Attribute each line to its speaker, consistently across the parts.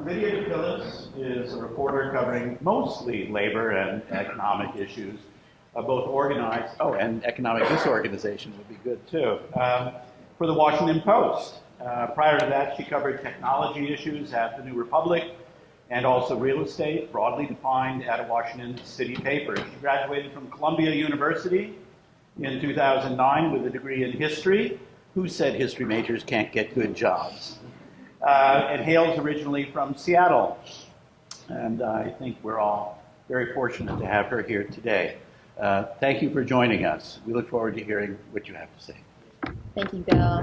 Speaker 1: Lydia DePillis is a reporter covering mostly labor and economic issues, both organized, and economic disorganization would be good too, for the Washington Post. Prior to that, she covered technology issues at the New Republic and also real estate, broadly defined, at a Washington city paper. She graduated from Columbia University in 2009 with a degree in history. Who said history majors can't get good jobs? And hails originally from Seattle. And I think we're all very fortunate to have her here today. Thank you for joining us. We look forward to hearing what you have to say.
Speaker 2: Thank you, Bill.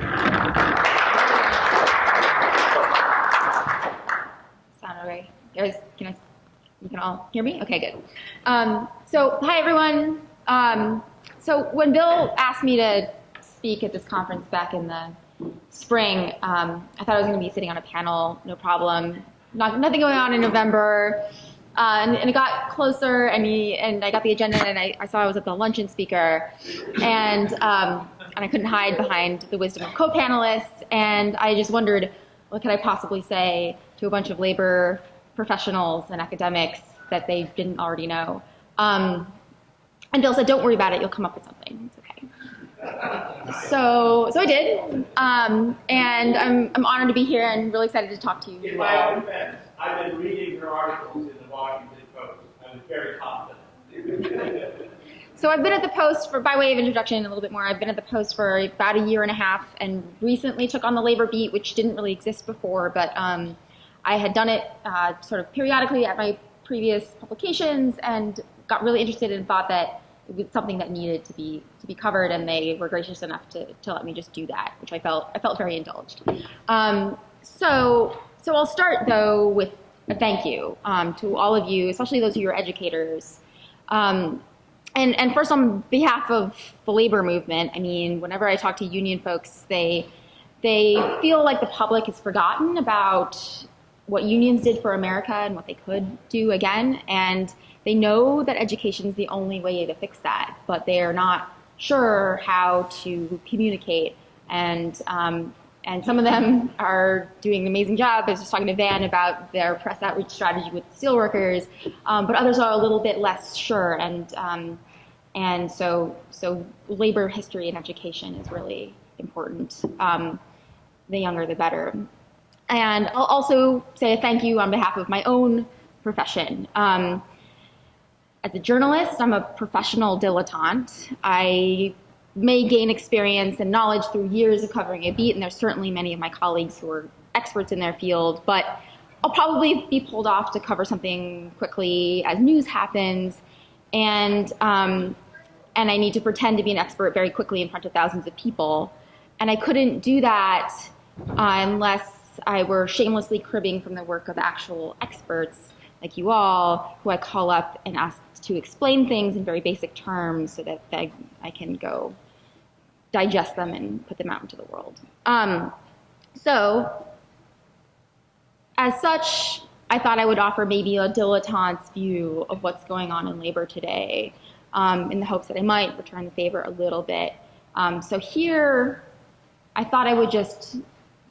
Speaker 2: Sound all right? Guys, you can all hear me? Okay, good. So, hi everyone. So when Bill asked me to speak at this conference back in the spring, I thought I was going to be sitting on a panel, no problem. Nothing going on in November. And it got closer, and I got the agenda, and I saw I was at the luncheon speaker, and I couldn't hide behind the wisdom of co-panelists, and I just wondered, what could I possibly say to a bunch of labor professionals and academics that they didn't already know? And Bill said, don't worry about it, you'll come up with something, it's okay. So I did, and I'm honored to be here and really excited to talk to you.
Speaker 1: In my own defense, I've been reading your articles in the Washington Post. I'm very confident.
Speaker 2: So I've been at the Post, by way of introduction a little bit more, I've been at the Post for about a year and a half and recently took on the labor beat, which didn't really exist before, but I had done it sort of periodically at my previous publications and got really interested and thought that it was something that needed to be covered, and they were gracious enough to let me just do that, which I felt very indulged. So I'll start though with a thank you to all of you, especially those who are educators. And first, on behalf of the labor movement, I mean, whenever I talk to union folks, they feel like the public has forgotten about what unions did for America and what they could do again, and they know that education is the only way to fix that, but they are not sure how to communicate. And some of them are doing an amazing job. I was just talking to Van about their press outreach strategy with steelworkers, but others are a little bit less sure. And so labor history and education is really important. The younger, the better. And I'll also say a thank you on behalf of my own profession. As a journalist, I'm a professional dilettante. I may gain experience and knowledge through years of covering a beat, and there's certainly many of my colleagues who are experts in their field, but I'll probably be pulled off to cover something quickly as news happens, and I need to pretend to be an expert very quickly in front of thousands of people. And I couldn't do that unless I were shamelessly cribbing from the work of actual experts like you all, who I call up and ask to explain things in very basic terms so that I can go digest them and put them out into the world. So, as such, I thought I would offer maybe a dilettante's view of what's going on in labor today, in the hopes that I might return the favor a little bit. So here, I thought I would just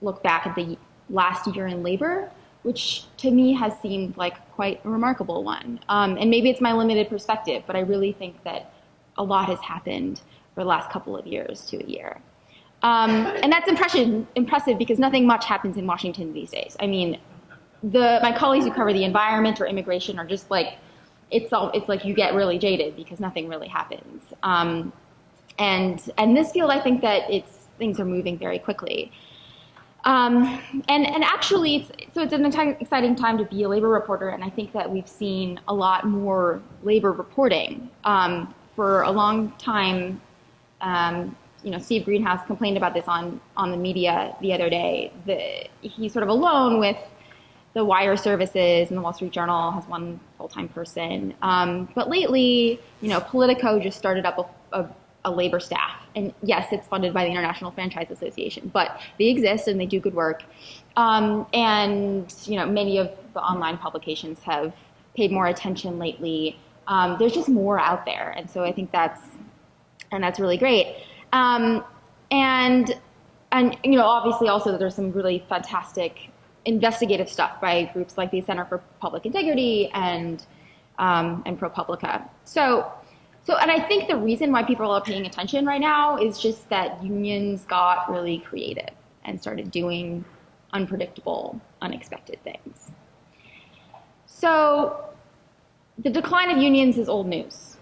Speaker 2: look back at the last year in labor, which to me has seemed like quite a remarkable one. And maybe it's my limited perspective, but I really think that a lot has happened for the last couple of years to a year. And that's impressive because nothing much happens in Washington these days. I mean, my colleagues who cover the environment or immigration are just like, it's like you get really jaded because nothing really happens. And this field, I think that things are moving very quickly. And actually, it's an exciting time to be a labor reporter, and I think that we've seen a lot more labor reporting. For a long time, Steve Greenhouse complained about this on the media the other day. He's sort of alone with the wire services, and the Wall Street Journal has one full-time person. But lately, Politico just started up a labor staff. And yes, it's funded by the International Franchise Association, but they exist and they do good work. And many of the online publications have paid more attention lately. There's just more out there, and so I think that's really great. And obviously also there's some really fantastic investigative stuff by groups like the Center for Public Integrity and ProPublica. And I think the reason why people are paying attention right now is just that unions got really creative and started doing unpredictable, unexpected things. So the decline of unions is old news.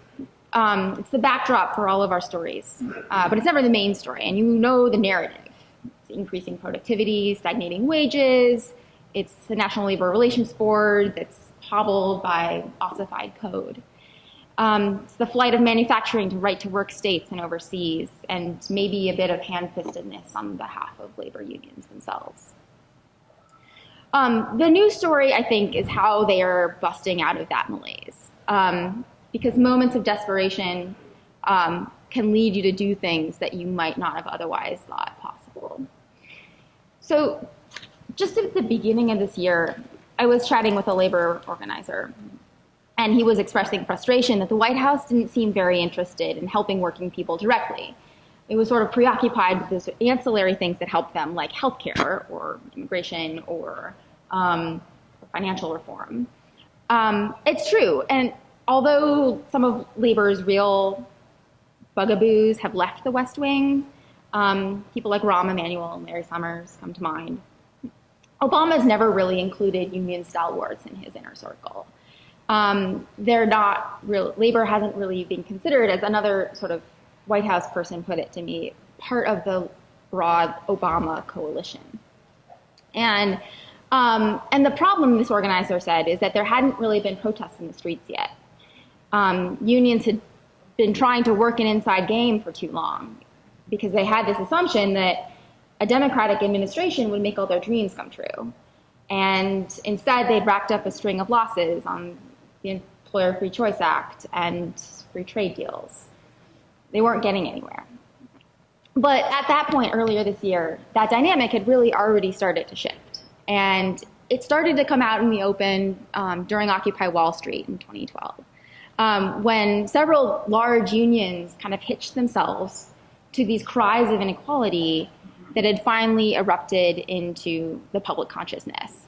Speaker 2: It's the backdrop for all of our stories, but it's never the main story, and you know the narrative. It's increasing productivity, stagnating wages, it's the National Labor Relations Board that's hobbled by ossified code. It's the flight of manufacturing to right-to-work states and overseas, and maybe a bit of hand-fistedness on behalf of labor unions themselves. The news story, I think, is how they are busting out of that malaise, because moments of desperation can lead you to do things that you might not have otherwise thought possible. So just at the beginning of this year, I was chatting with a labor organizer, and he was expressing frustration that the White House didn't seem very interested in helping working people directly. It was sort of preoccupied with those ancillary things that help them, like healthcare or immigration or financial reform. It's true, and although some of labor's real bugaboos have left the West Wing, people like Rahm Emanuel and Larry Summers come to mind, Obama's never really included union stalwarts in his inner circle. They're not real, labor hasn't really been considered, as another sort of White House person put it to me, part of the broad Obama coalition. And the problem, this organizer said, is that there hadn't really been protests in the streets yet. Unions had been trying to work an inside game for too long because they had this assumption that a Democratic administration would make all their dreams come true. And instead, they'd racked up a string of losses on the Employer Free Choice Act and free trade deals. They weren't getting anywhere. But at that point earlier this year, that dynamic had really already started to shift. And it started to come out in the open during Occupy Wall Street in 2012, when several large unions kind of hitched themselves to these cries of inequality that had finally erupted into the public consciousness.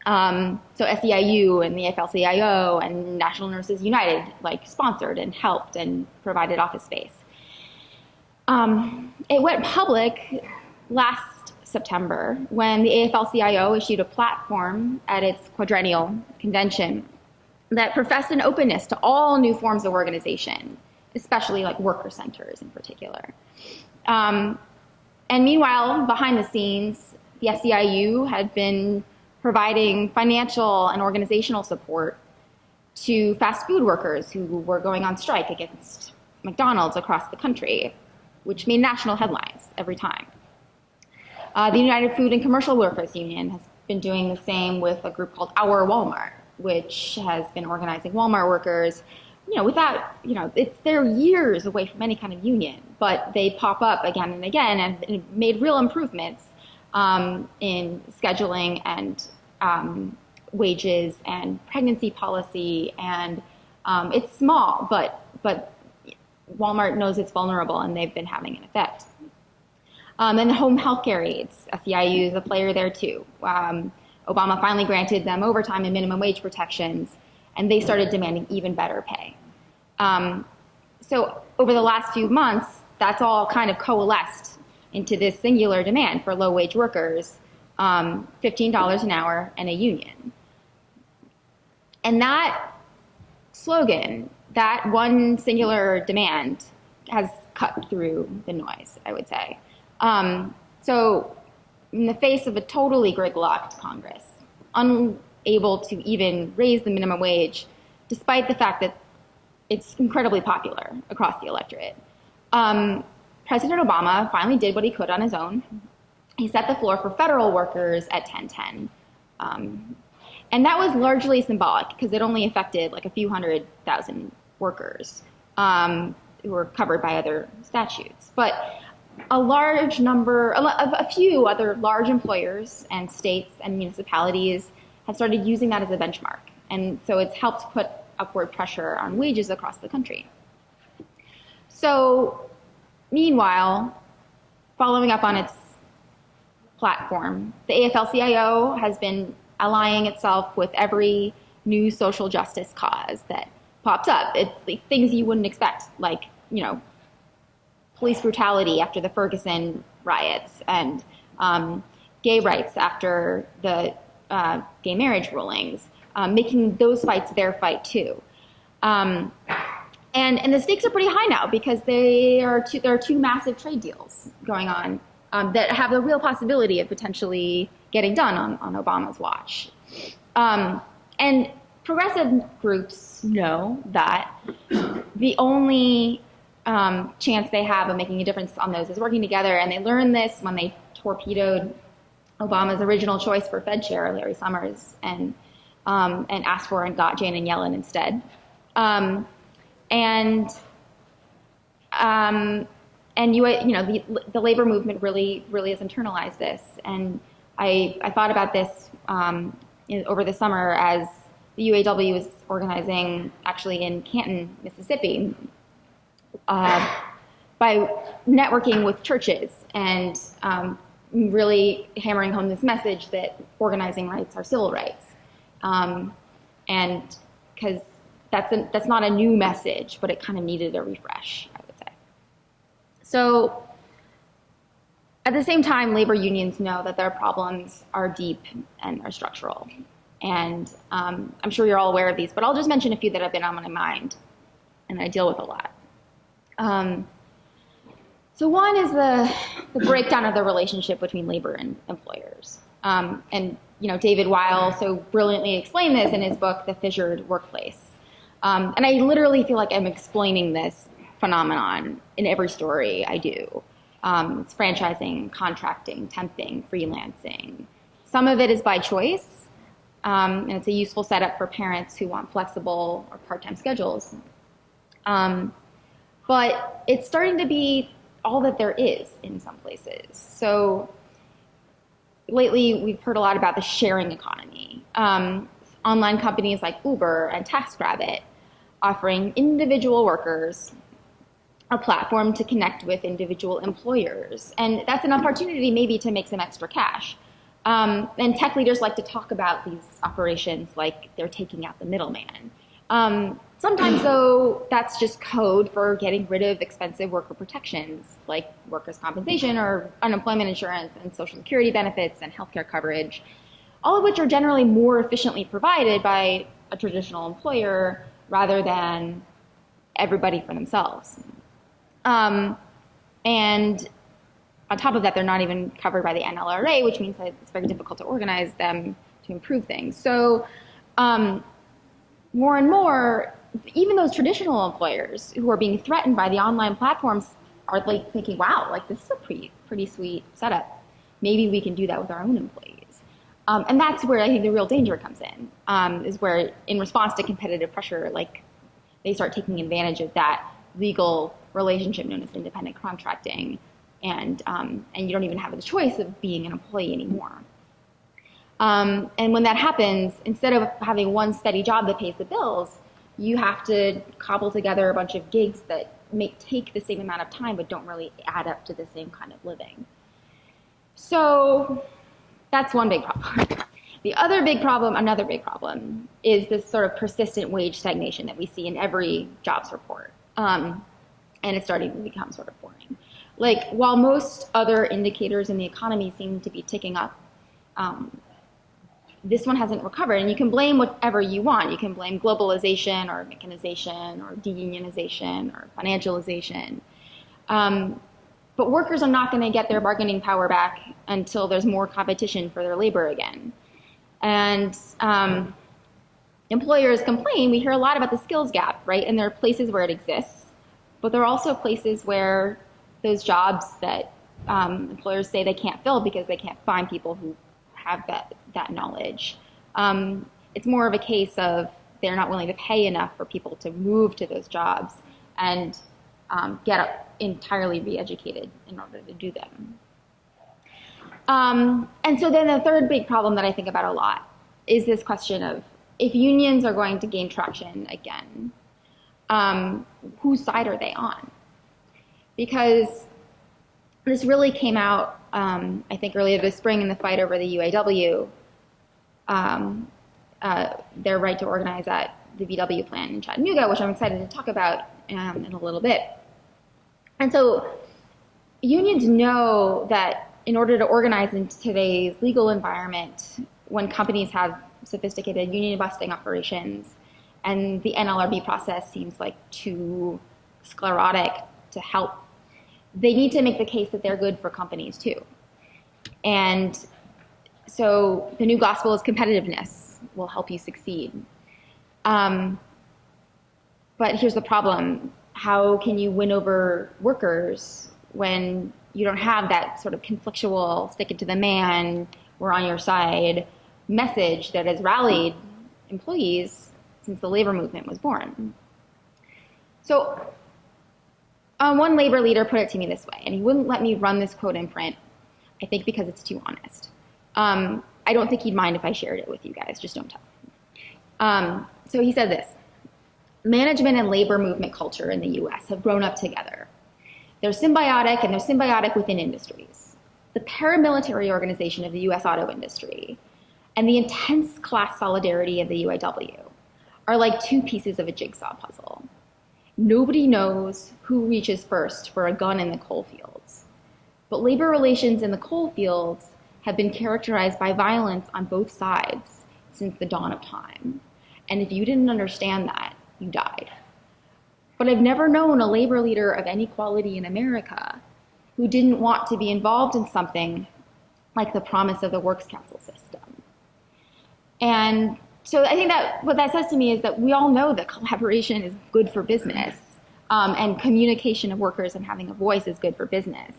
Speaker 2: So SEIU and the AFL-CIO and National Nurses United sponsored and helped and provided office space. It went public last September when the AFL-CIO issued a platform at its quadrennial convention that professed an openness to all new forms of organization, especially worker centers in particular. And meanwhile, behind the scenes, the SEIU had been providing financial and organizational support to fast food workers who were going on strike against McDonald's across the country, which made national headlines every time. The United Food and Commercial Workers Union has been doing the same with a group called Our Walmart, which has been organizing Walmart workers, they're years away from any kind of union, but they pop up again and again and made real improvements in scheduling and wages and pregnancy policy. And it's small, but Walmart knows it's vulnerable, and they've been having an effect. And the home health care aides, SEIU is a player there too. Obama finally granted them overtime and minimum wage protections, and they started demanding even better pay. So over the last few months, that's all kind of coalesced into this singular demand for low-wage workers, $15 an hour and a union. And that slogan, that one singular demand, has cut through the noise, I would say. So in the face of a totally gridlocked Congress, unable to even raise the minimum wage, despite the fact that it's incredibly popular across the electorate, President Obama finally did what he could on his own. He set the floor for federal workers at 1010. And that was largely symbolic because it only affected a few 100,000 workers who were covered by other statutes. But a few other large employers and states and municipalities have started using that as a benchmark. And so it's helped put upward pressure on wages across the country. So meanwhile, following up on its platform. The AFL-CIO has been allying itself with every new social justice cause that pops up. It's like things you wouldn't expect, like, you know, police brutality after the Ferguson riots, and gay rights after the gay marriage rulings, making those fights their fight too. And the stakes are pretty high now because there are two massive trade deals going on that have the real possibility of potentially getting done on Obama's watch. And progressive groups know that the only chance they have of making a difference on those is working together, and they learned this when they torpedoed Obama's original choice for Fed chair, Larry Summers, and asked for and got Janet Yellen instead. The labor movement really has internalized this, and I thought about this over the summer as the UAW was organizing actually in Canton, Mississippi, by networking with churches and really hammering home this message that organizing rights are civil rights, and because that's not a new message, but it kind of needed a refresh, I would say. So at the same time, labor unions know that their problems are deep and are structural. And I'm sure you're all aware of these, but I'll just mention a few that have been on my mind and I deal with a lot. So one is the breakdown of the relationship between labor and employers. And David Weil so brilliantly explained this in his book, The Fissured Workplace. And I literally feel like I'm explaining this phenomenon in every story I do. It's franchising, contracting, temping, freelancing. Some of it is by choice, and it's a useful setup for parents who want flexible or part-time schedules. But it's starting to be all that there is in some places. So lately, we've heard a lot about the sharing economy. Online companies like Uber and TaskRabbit offering individual workers a platform to connect with individual employers. And that's an opportunity maybe to make some extra cash. And tech leaders like to talk about these operations like they're taking out the middleman. Sometimes, though, that's just code for getting rid of expensive worker protections like workers' compensation or unemployment insurance and Social Security benefits and healthcare coverage, all of which are generally more efficiently provided by a traditional employer rather than everybody for themselves. And on top of that, they're not even covered by the NLRA, which means that it's very difficult to organize them to improve things. So more and more, even those traditional employers who are being threatened by the online platforms are like thinking, wow, like this is a pretty sweet setup. Maybe we can do that with our own employees. And that's where I think the real danger comes in, is where in response to competitive pressure, like they start taking advantage of that legal relationship known as independent contracting, and you don't even have the choice of being an employee anymore. And when that happens, instead of having one steady job that pays the bills, you have to cobble together a bunch of gigs that may take the same amount of time but don't really add up to the same kind of living. So that's one big problem. The other big problem, another big problem, is this sort of persistent wage stagnation that we see in every jobs report. And it's starting to become sort of boring. Like, while most other indicators in the economy seem to be ticking up, this one hasn't recovered. And you can blame whatever you want. You can blame globalization or mechanization or deunionization or financialization. But workers are not going to get their bargaining power back until there's more competition for their labor again. And employers complain. We hear a lot about the skills gap, right? And there are places where it exists. But there are also places where those jobs that employers say they can't fill because they can't find people who have that knowledge. It's more of a case of they're not willing to pay enough for people to move to those jobs and get entirely re-educated in order to do them. And so then the third big problem that I think about a lot is this question of, if unions are going to gain traction again, whose side are they on? Because this really came out I think earlier this spring in the fight over the UAW, their right to organize at the VW plant in Chattanooga, which I'm excited to talk about in a little bit. And so unions know that in order to organize in today's legal environment, when companies have sophisticated union busting operations and the NLRB process seems like too sclerotic to help, they need to make the case that they're good for companies too. And so the new gospel is competitiveness will help you succeed. But here's the problem. How can you win over workers when you don't have that sort of conflictual, stick it to the man, we're on your side message that has rallied employees since the labor movement was born? So one labor leader put it to me this way, and he wouldn't let me run this quote in print, I think because it's too honest. I don't think he'd mind if I shared it with you guys, just don't tell. So he said this: management and labor movement culture in the US have grown up together. They're symbiotic, and they're symbiotic within industries. The paramilitary organization of the US auto industry and the intense class solidarity of the UAW are like two pieces of a jigsaw puzzle. Nobody knows who reaches first for a gun in the coal fields. But labor relations in the coal fields have been characterized by violence on both sides since the dawn of time. And if you didn't understand that, you died. But I've never known a labor leader of any quality in America who didn't want to be involved in something like the promise of the Works Council system. And so I think that what that says to me is that we all know that collaboration is good for business, and communication of workers and having a voice is good for business.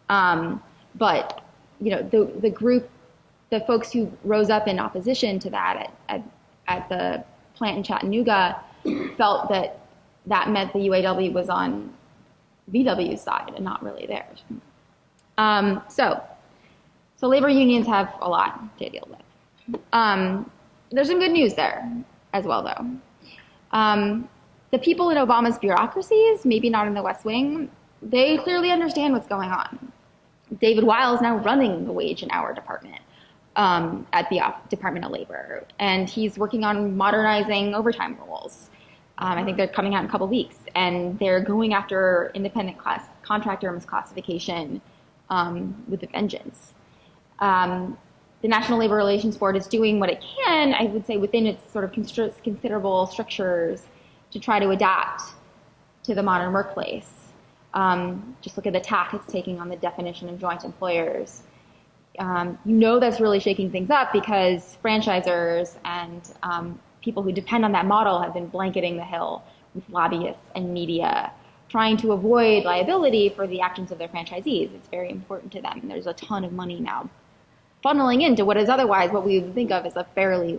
Speaker 2: But you know, the folks who rose up in opposition to that at the plant in Chattanooga felt that that meant the UAW was on VW's side and not really theirs. So labor unions have a lot to deal with. There's some good news there as well, though. The people in Obama's bureaucracies, maybe not in the West Wing, they clearly understand what's going on. David Weil is now running the wage and hour department at the Department of Labor, and he's working on modernizing overtime rules. I think they're coming out in a couple weeks, and they're going after independent contractor misclassification with a vengeance. The National Labor Relations Board is doing what it can, I would say, within its sort of considerable strictures to try to adapt to the modern workplace. Just look at the tack it's taking on the definition of joint employers. You know that's really shaking things up because franchisors and people who depend on that model have been blanketing the Hill with lobbyists and media, trying to avoid liability for the actions of their franchisees. It's very important to them. There's a ton of money now funneling into what is otherwise what we would think of as a fairly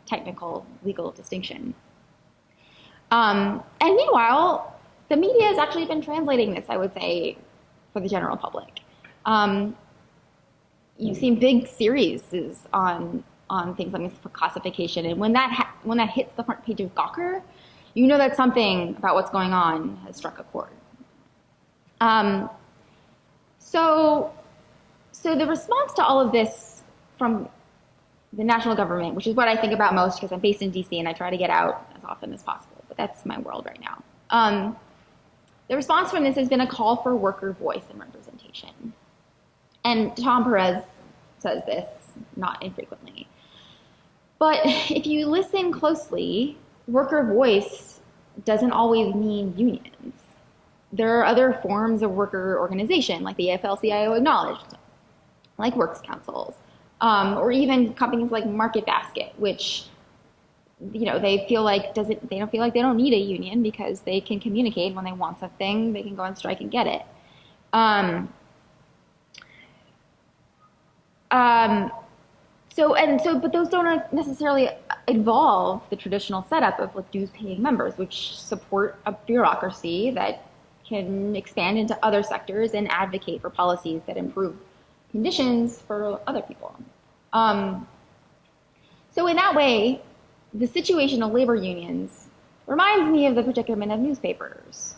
Speaker 2: technical legal distinction. And meanwhile, the media has actually been translating this, I would say, for the general public. You've seen big series on things like misclassification, and when that hits the front page of Gawker, you know that something about what's going on has struck a chord. So the response to all of this from the national government, which is what I think about most because I'm based in DC and I try to get out as often as possible, but that's my world right now. The response from this has been a call for worker voice and representation. And Tom Perez says this not infrequently. But if you listen closely, worker voice doesn't always mean unions. There are other forms of worker organization, like the AFL-CIO acknowledged, like works councils, or even companies like Market Basket, which they feel like they don't feel like they don't need a union because they can communicate when they want something, they can go on strike and get it. But those don't necessarily involve the traditional setup of dues-paying members, which support a bureaucracy that can expand into other sectors and advocate for policies that improve conditions for other people. So in that way, the situation of labor unions reminds me of the predicament of newspapers.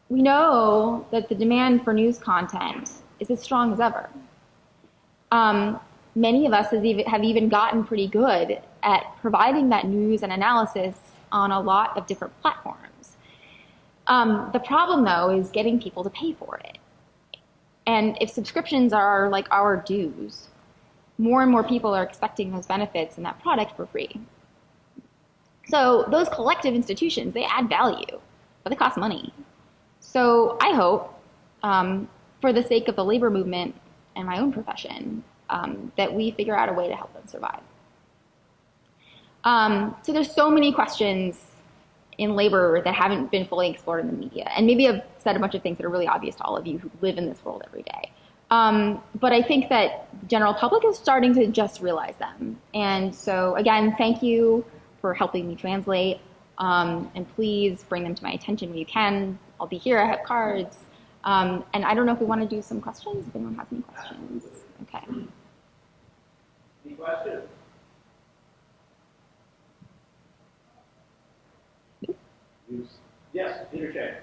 Speaker 2: We know that the demand for news content is as strong as ever. Many of us have even gotten pretty good at providing that news and analysis on a lot of different platforms. The problem, though, is getting people to pay for it. And if subscriptions are like our dues, more and more people are expecting those benefits and that product for free. So those collective institutions, they add value, but they cost money. So I hope, for the sake of the labor movement and my own profession, that we figure out a way to help them survive. So there's so many questions in labor that haven't been fully explored in the media. And maybe I've said a bunch of things that are really obvious to all of you who live in this world every day. But I think that the general public is starting to just realize them. And so again, thank you for helping me translate. And please bring them to my attention when you can. I'll be here, I have cards. And I don't know if we want to do some questions, if anyone has any questions. Okay.
Speaker 1: Any questions? Yes, Peter Shea.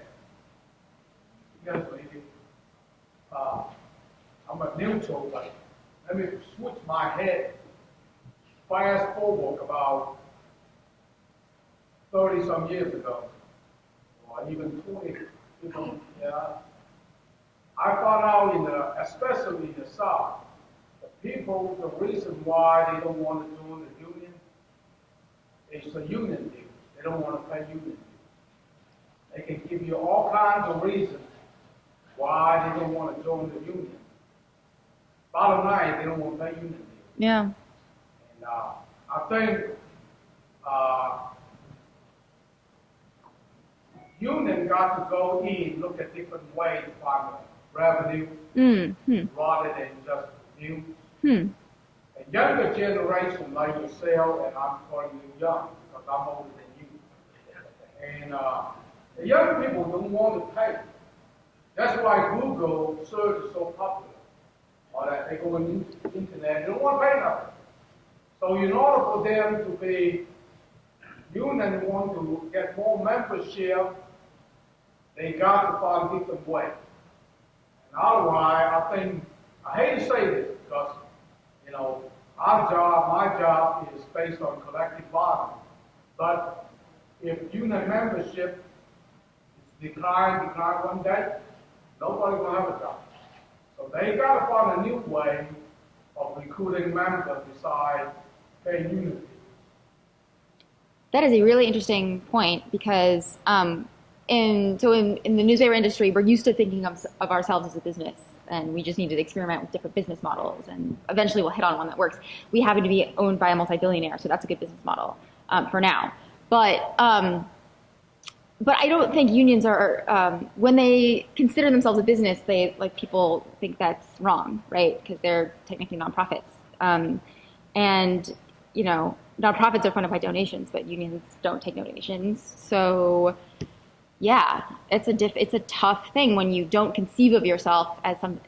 Speaker 3: Yes, lady. I'm a neutral, but let me switch my head. Fast forward about 30-some years ago, or even 20. Yeah. I found out especially in the South, the reason why they don't want to join the union is the union deal. They don't want to pay union dues. They can give you all kinds of reasons why they don't want to join the union. Bottom line, they don't want to pay union dues.
Speaker 2: Yeah.
Speaker 3: And I think union got to go in, look at different ways to find revenue rather than just dues. A younger generation like yourself, and I'm calling you young because I'm older than you. And the young people don't want to pay. That's why Google search is so popular. Or that they go on the internet, they don't want to pay nothing. So in order for them to be union, want to get more membership, they got to find a different way. And otherwise, I hate to say this because, my job is based on collective bargaining. But if union membership decline one day, nobody will have a job. So they got to find a new way of recruiting members besides paying union fees.
Speaker 2: That is a really interesting point because in the newspaper industry, we're used to thinking of ourselves as a business, and we just need to experiment with different business models, and eventually we'll hit on one that works. We happen to be owned by a multi-billionaire, so that's a good business model for now. But I don't think unions are, when they consider themselves a business, people think that's wrong, right? Because they're technically nonprofits. And, nonprofits are funded by donations, but unions don't take donations. So, yeah, it's a tough thing when you don't conceive of yourself as an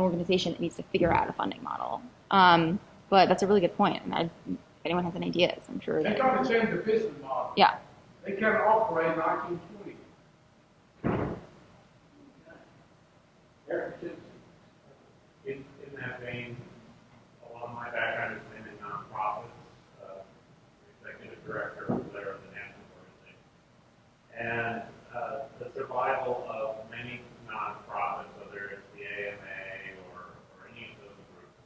Speaker 2: organization that needs to figure out a funding model. But that's a really good point. And if anyone has any ideas, I'm sure.
Speaker 3: They got to change the business model.
Speaker 2: Yeah.
Speaker 3: They can't operate in 1920.
Speaker 4: In that vein, a lot of my background has been in nonprofits, executive director over there of the national organization. And the survival of many nonprofits, whether it's the AMA or any of those groups,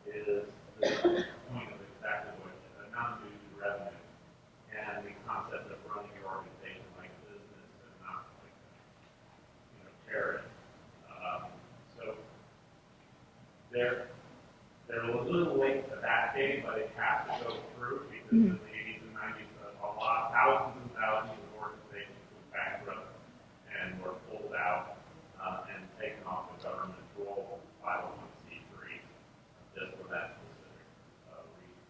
Speaker 4: is the point of exactly what non-dues revenue and the concept of running your organization like business and not like charity. So they're a little late to that day, but it has to go through because in the 80s and 90s, thousands and thousands of organizations went bankrupt and were pulled out and taken off the government roll 501c3 just for that specific reason.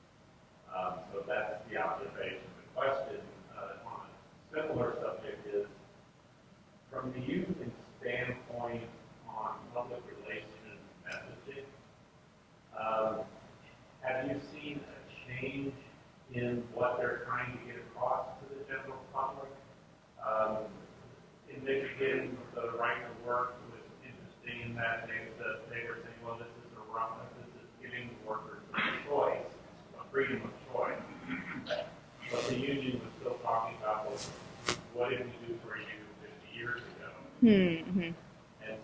Speaker 4: So that's the observation. The question on a similar subject is, from the union standpoint on public relations messaging, have you seen a change in what they're trying to get across to the general public? In Michigan, the right to work was interesting. in that they were saying, well, this is giving workers a choice, a freedom of choice. But the union was still talking about, well, what did we do for you 50 years ago?
Speaker 2: Mm-hmm.
Speaker 4: And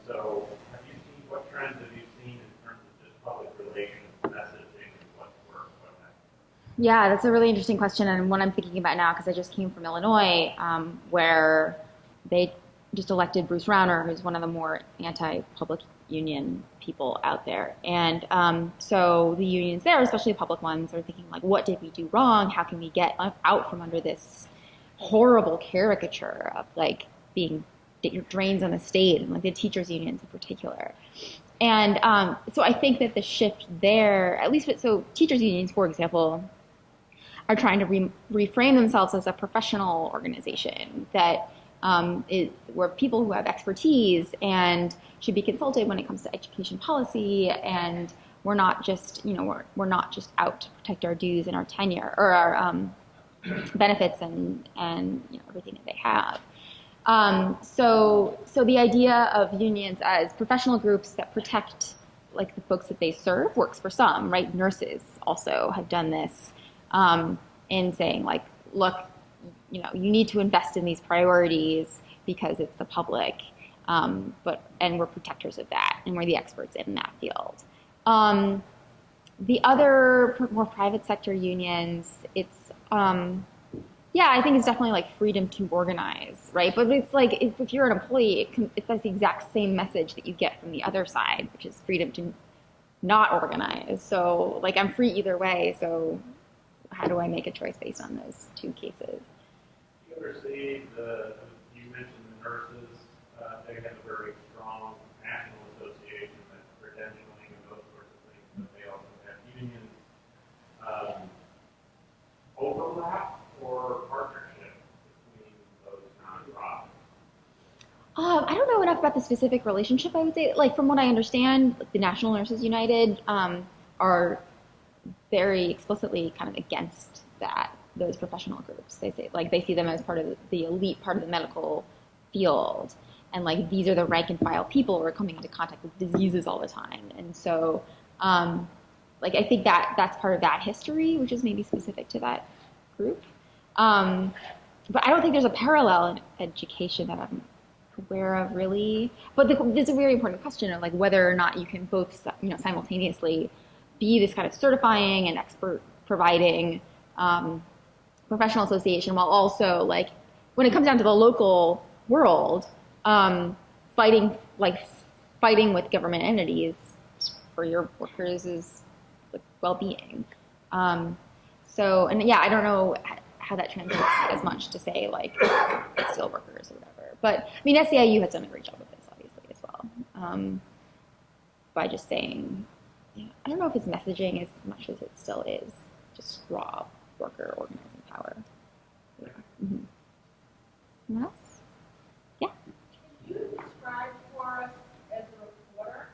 Speaker 4: so, what trends have you seen in terms of just public relations, messaging, and what's worked, what hasn't?
Speaker 2: Yeah, that's a really interesting question, and one I'm thinking about now because I just came from Illinois, where they just elected Bruce Rauner, who's one of the more anti-public union people out there. And so the unions there, especially public ones, are thinking, like, what did we do wrong? How can we get out from under this horrible caricature of, like, being drains on the state, and, like, the teachers' unions in particular. And so I think that the shift there, at least so teachers' unions, for example, are trying to reframe themselves as a professional organization that where people who have expertise and should be consulted when it comes to education policy, and we're not just we're not just out to protect our dues and our tenure or our benefits and everything that they have. So the idea of unions as professional groups that protect, like, the folks that they serve works for some, right? Nurses also have done this in saying, like, look, you need to invest in these priorities because it's the public, and we're protectors of that, and we're the experts in that field. The other more private sector unions, it's I think it's definitely, like, freedom to organize, right? But it's like if you're an employee, it's the exact same message that you get from the other side, which is freedom to not organize. So, like, I'm free either way. So how do I make a choice based on those two cases?
Speaker 4: You ever see you mentioned the nurses, they have a very strong national association that's credentialing and those sorts of things, but they also have unions. Overlap or partnership between those nonprofits?
Speaker 2: I don't know enough about the specific relationship. I would say, like, from what I understand, the National Nurses United are very explicitly kind of against those professional groups. They say, like, they see them as part of the elite part of the medical field, and, like, these are the rank and file people who are coming into contact with diseases all the time. And so, like, I think that's part of that history, which is maybe specific to that group. But I don't think there's a parallel in education that I'm aware of, really. But there's a very important question of, like, whether or not you can both, simultaneously be this kind of certifying and expert providing professional association while also, like, when it comes down to the local world, fighting with government entities for your workers' well-being. So, and yeah, I don't know how that translates as much to say, like, steel workers or whatever. But I mean, SEIU has done a great job with this, obviously, as well, by just saying, I don't know if it's messaging as much as it still is just raw worker organizing power. Yeah. Mm-hmm. Anyone else? Yeah.
Speaker 5: Can you describe for us, as a reporter,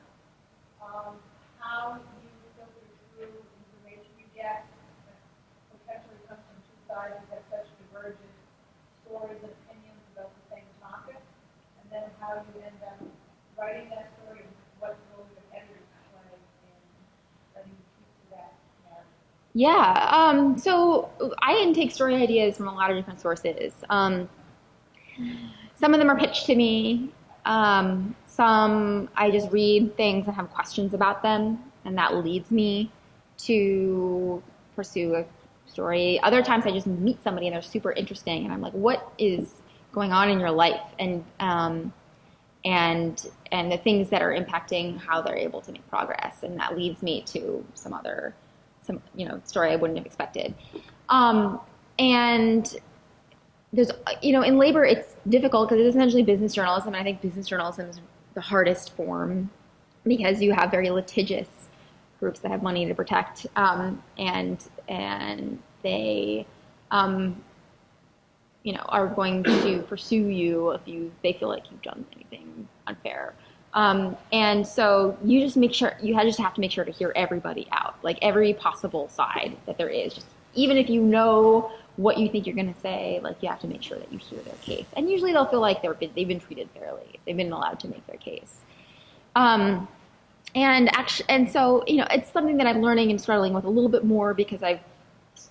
Speaker 5: how you filter through information you get that potentially comes from two sides that have such divergent stories and opinions about the same topic, and then how you end up writing that story and what role the editors play in letting you keep to that narrative?
Speaker 2: Yeah. So I intake story ideas from a lot of different sources. Some of them are pitched to me. Some I just read things and have questions about them, and that leads me to pursue a story. Other times I just meet somebody and they're super interesting, and I'm like, what is going on in your life? And the things that are impacting how they're able to make progress, and that leads me to some story I wouldn't have expected. And there's, in labor, it's difficult because it's essentially business journalism, and I think business journalism is the hardest form because you have very litigious groups that have money to protect, and they, are going to pursue you if they feel like you've done anything unfair. And so you just have to make sure to hear everybody out, like every possible side that there is. Just even if you know what you think you're going to say, like, you have to make sure that you hear their case. And usually they'll feel like they've been treated fairly. They've been allowed to make their case. And so, it's something that I'm learning and struggling with a little bit more because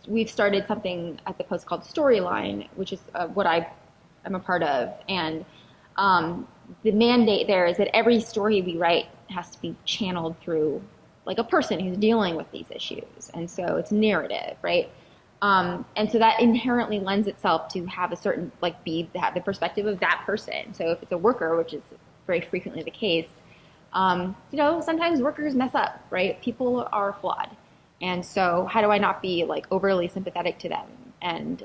Speaker 2: we've started something at the Post called Storyline, which is what I'm a part of. And the mandate there is that every story we write has to be channeled through like a person who's dealing with these issues. And so it's narrative, right? And so that inherently lends itself to have a certain, have the perspective of that person. So if it's a worker, which is very frequently the case, sometimes workers mess up, right? People are flawed. And so how do I not be like overly sympathetic to them and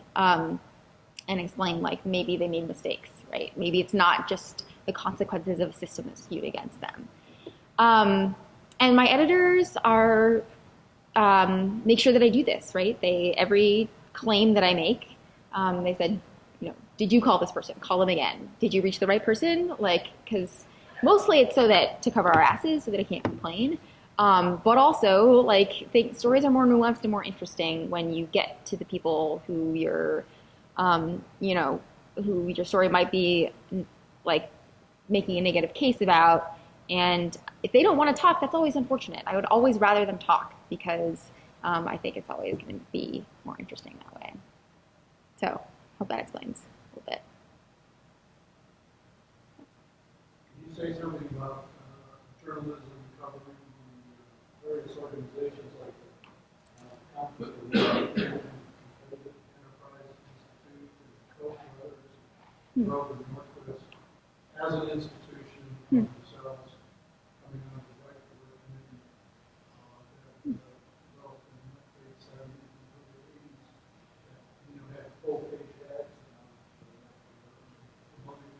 Speaker 2: explain like maybe they made mistakes, right? Maybe it's not just the consequences of a system that's skewed against them. And my editors are make sure that I do this, right? Every claim that I make, they said, did you call this person? Call them again. Did you reach the right person? Because mostly it's to cover our asses so that I can't complain. But also, stories are more nuanced and more interesting when you get to the people who who your story might be making a negative case about. And if they don't want to talk, that's always unfortunate. I would always rather them talk because I think it's always going to be more interesting that way. So, hope that explains a little bit.
Speaker 6: Can you say something about journalism covering the various organizations like the Conflict of Enterprise Institute and Koch and others involved in the Northwest as an institution themselves coming out of the right for women that developed in the late 70s and early 80s that had full page ads promoting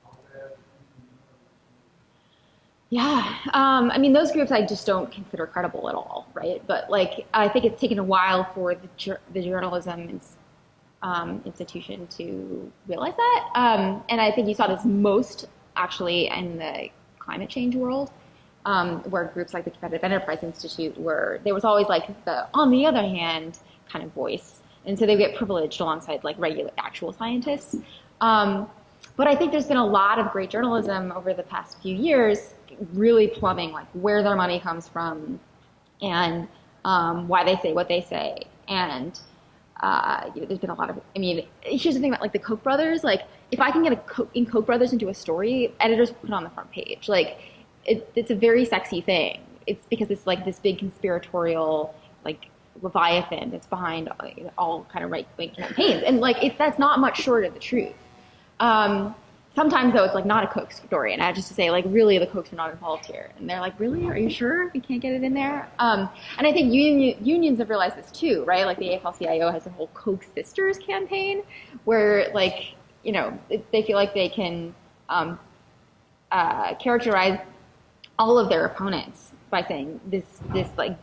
Speaker 6: how bad
Speaker 2: Yeah, those groups I just don't consider credible at all, right? But I think it's taken a while for the journalism institution to realize that, and I think you saw this most actually in the climate change world, where groups like the Competitive Enterprise Institute there was always the on the other hand kind of voice, and so they get privileged alongside regular actual scientists. But I think there's been a lot of great journalism over the past few years really plumbing where their money comes from and why they say what they say. And there's been a lot of, here's the thing about the Koch brothers, if I can get Koch brothers into a story, editors will put it on the front page. It's a very sexy thing. It's because it's this big conspiratorial, Leviathan that's behind all kind of right-wing campaigns. And that's not much short of the truth. Sometimes though it's not a Koch story, and I have just to say really the Kochs are not involved here, and they're really, are you sure we can't get it in there? And I think unions have realized this too, right? The AFL-CIO has a whole Koch Sisters campaign where they feel like they can characterize all of their opponents by saying this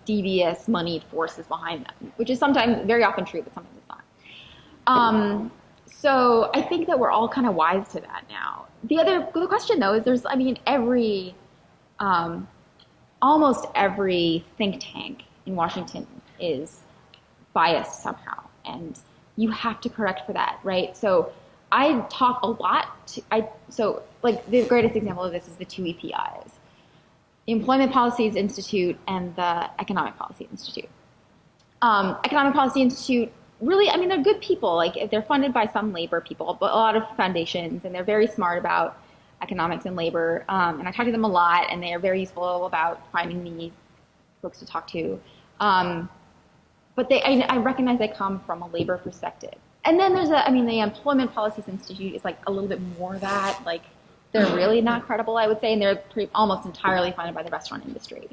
Speaker 2: devious moneyed force is behind them, which is sometimes very often true, but sometimes it's not. So I think that we're all kind of wise to that now. The question though is almost every think tank in Washington is biased somehow, and you have to correct for that, right? So I talk a lot the greatest example of this is the two EPIs, the Employment Policies Institute and the Economic Policy Institute. Economic Policy Institute, really, they're good people. They're funded by some labor people, but a lot of foundations, and they're very smart about economics and labor. And I talk to them a lot, and they are very useful about finding me folks to talk to. But I recognize they come from a labor perspective. And then there's the Employment Policies Institute is a little bit more that. They're really not credible, I would say, and they're almost entirely funded by the restaurant industry.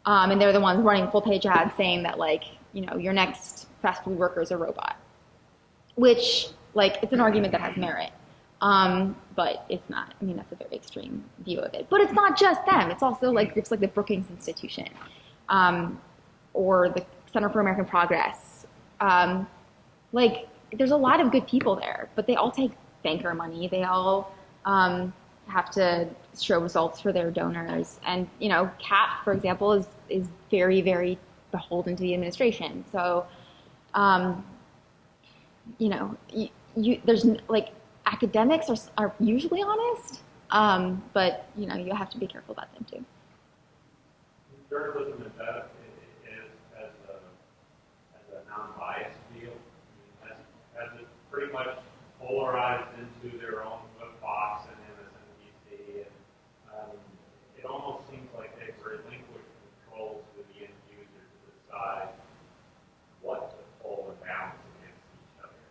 Speaker 2: And they're the ones running full-page ads saying that, your next fast food worker is a robot, which, it's an argument that has merit. But it's not, that's a very extreme view of it. But it's not just them. It's also, groups like the Brookings Institution or the Center for American Progress. There's a lot of good people there, but they all take banker money. They all have to show results for their donors. And, CAP, for example, is very, very beholden to the administration. So, there's academics are usually honest, But you have to be careful about them too.
Speaker 4: Journalism is as a non-biased field. I mean, as it pretty much polarized into their own box and MSNBC, and it almost seems like they've relinquished control to the end user to decide what to pull and balance against each other.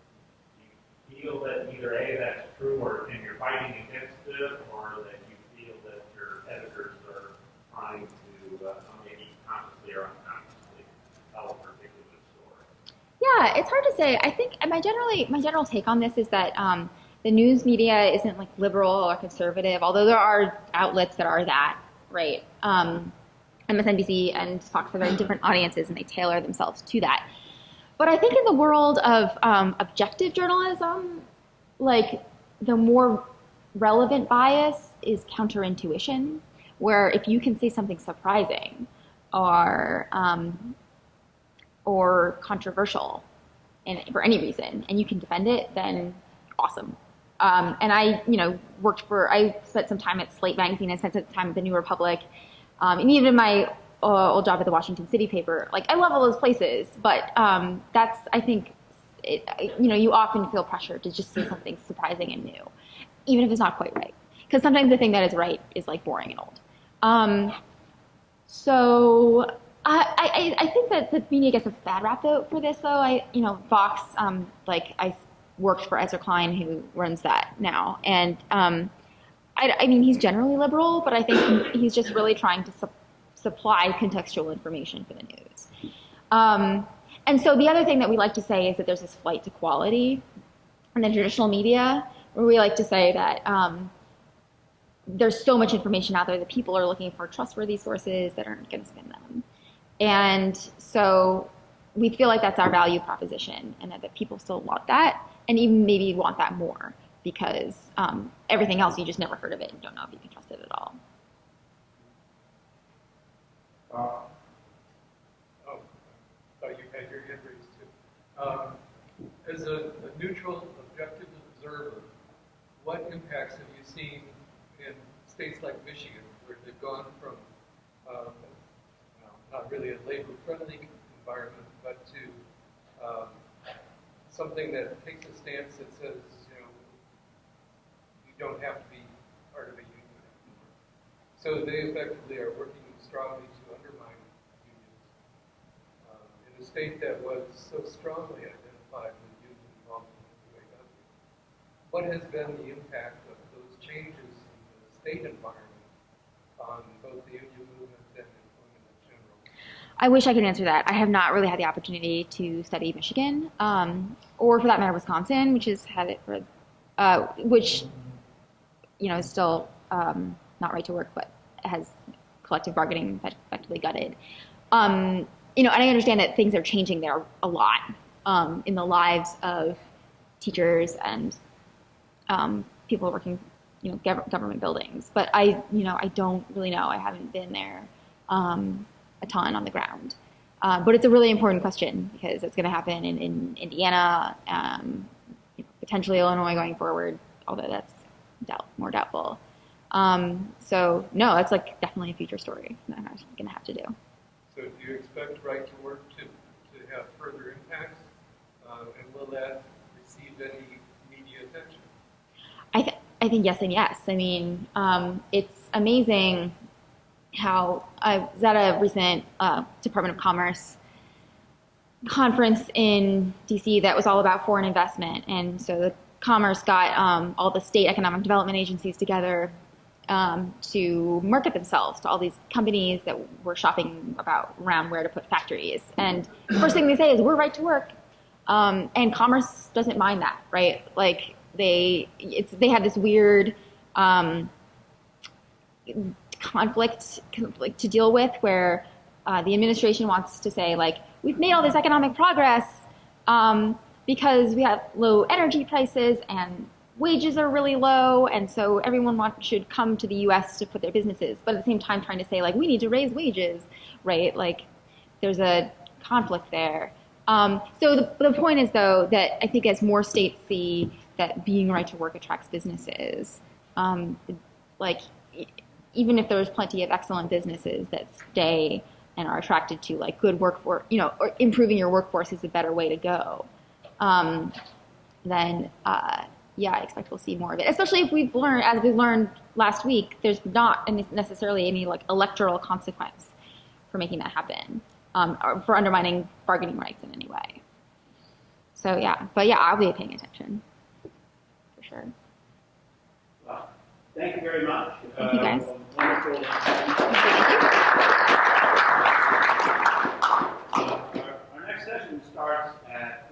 Speaker 4: Do you feel that either A, that's true, and you're fighting against it, or that you feel that your editors are trying to maybe consciously or unconsciously tell a particular story?
Speaker 2: Yeah, it's hard to say. I think my general take on this is that the news media isn't like liberal or conservative, although there are outlets that are that, right? MSNBC and Fox are very different audiences, and they tailor themselves to that. But I think in the world of objective journalism, like the more relevant bias is counterintuition, where if you can say something surprising or controversial for any reason, and you can defend it, then awesome. And I spent some time at Slate Magazine, I spent some time at the New Republic, and even in my old job at the Washington City paper. Like, I love all those places, but that's, I think, you often feel pressure to just say something surprising and new, even if it's not quite right. Because sometimes the thing that is right is like boring and old. So I think that the media gets a bad rap for this, though. Vox, I worked for Ezra Klein, who runs that now, and I mean, he's generally liberal, but I think he's just really trying to supply contextual information for the news. And so the other thing that we like to say is that there's this flight to quality in the traditional media, where we like to say that there's so much information out there that people are looking for trustworthy sources that aren't going to spin them. And so we feel like that's our value proposition, and that people still want that, and even maybe want that more, because everything else, you just never heard of it and don't know if you can trust it at all.
Speaker 6: You had your hand raised too. As a neutral, objective observer, what impacts have you seen in states like Michigan, where they've gone from not really a labor-friendly environment, but to something that takes a stance that says, you don't have to be part of a union anymore. So they effectively are working strongly to undermine unions. In a state that was so strongly identified with union involvement in the way up. What has been the impact of those changes in the state environment on both the union movement and employment in general?
Speaker 2: I wish I could answer that. I have not really had the opportunity to study Michigan, or for that matter, Wisconsin, which has had it for, which, is still not right to work, but has collective bargaining effectively gutted. And I understand that things are changing there a lot in the lives of teachers and people working, government buildings. But I don't really know. I haven't been there a ton on the ground. But it's a really important question, because it's going to happen in Indiana, potentially Illinois going forward, although that's more doubtful. So no, it's like definitely a future story that I'm going to have to do.
Speaker 6: So do you expect right to work to have further impacts? And will that receive any media attention?
Speaker 2: I think yes and yes. I mean, it's amazing how I was at a recent Department of Commerce conference in DC that was all about foreign investment. And so the Commerce got all the state economic development agencies together to market themselves to all these companies that were shopping around where to put factories. And the first thing they say is, we're right to work. And Commerce doesn't mind that, right? Like they have this weird conflict to deal with, where the administration wants to say, like, we've made all this economic progress because we have low energy prices and wages are really low, and so everyone should come to the U.S. to put their businesses, but at the same time trying to say, like, we need to raise wages, right? Like, there's a conflict there. So the point is, though, that I think as more states see that being right to work attracts businesses, like, even if there's plenty of excellent businesses that stay and are attracted to like good workforce, or improving your workforce is a better way to go, then yeah, I expect we'll see more of it. Especially if as we've learned last week, there's not necessarily any like electoral consequence for making that happen, or for undermining bargaining rights in any way. So yeah, but yeah, I'll be paying attention for sure.
Speaker 1: Well, thank you very much.
Speaker 2: Thank you, guys.
Speaker 1: Wonderful. Our next session starts at